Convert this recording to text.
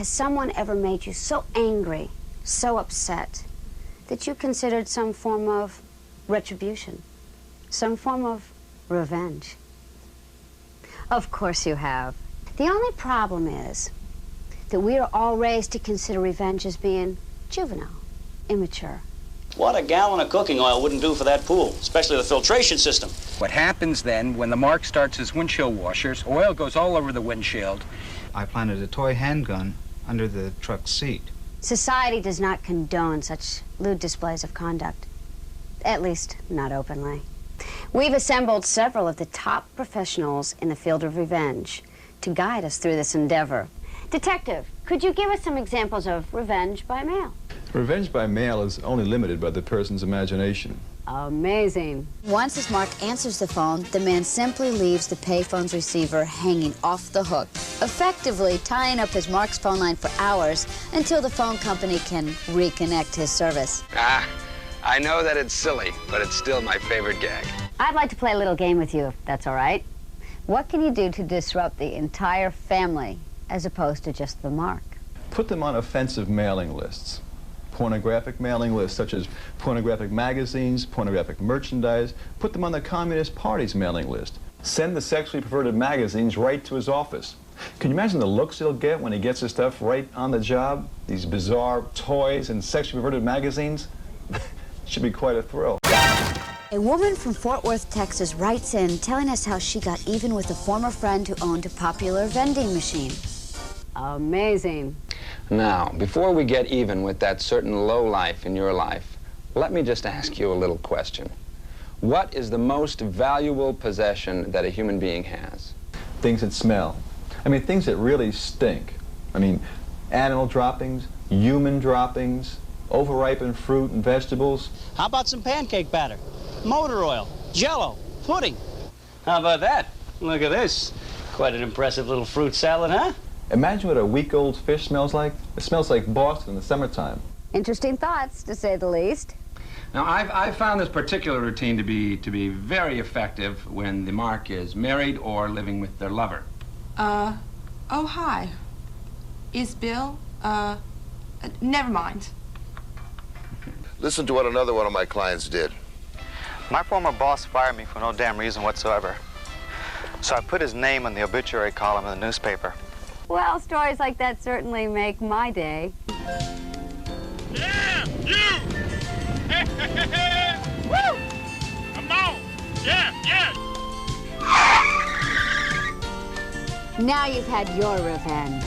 someone ever made you so angry, so upset, that you considered some form of retribution, some form of revenge? Of course you have. The only problem is that we are all raised to consider revenge as being juvenile, immature. What a gallon of cooking oil wouldn't do for that pool, especially the filtration system. What happens then, when the Mark starts his windshield washers, oil goes all over the windshield. I planted a toy handgun under the truck's seat. Society does not condone such lewd displays of conduct, at least not openly. We've assembled several of the top professionals in the field of revenge to guide us through this endeavor. Detective, could you give us some examples of revenge by mail? Revenge by mail is only limited by the person's imagination. Amazing. Once as Mark answers the phone, the man simply leaves the payphone's receiver hanging off the hook, effectively tying up his Mark's phone line for hours until the phone company can reconnect his service. I know that it's silly, but it's still my favorite gag. I'd like to play a little game with you, if that's all right. What can you do to disrupt the entire family as opposed to just the Mark? Put them on offensive mailing lists. Pornographic mailing lists, such as pornographic magazines, pornographic merchandise. Put them on the Communist Party's mailing list. Send the sexually perverted magazines right to his office. Can you imagine the looks he'll get when he gets his stuff right on the job? These bizarre toys and sexually perverted magazines? Should be quite a thrill. A woman from Fort Worth, Texas writes in telling us how she got even with a former friend who owned a popular vending machine. Amazing. Now, before we get even with that certain low life in your life, let me just ask you a little question. What is the most valuable possession that a human being has? Things that smell. I mean, things that really stink. I mean, animal droppings, human droppings, overripened fruit and vegetables. How about some pancake batter, motor oil, Jell-O, pudding? How about that? Look at this. Quite an impressive little fruit salad, huh? Imagine what a week-old fish smells like. It smells like Boston in the summertime. Interesting thoughts, to say the least. Now, I've found this particular routine to be very effective when the Mark is married or living with their lover. Oh, hi. Is Bill, never mind. Listen to what another one of my clients did. My former boss fired me for no damn reason whatsoever. So I put his name in the obituary column in the newspaper. Well, stories like that certainly make my day. Yeah, you! Woo! Come on! Yeah! Now you've had your revenge.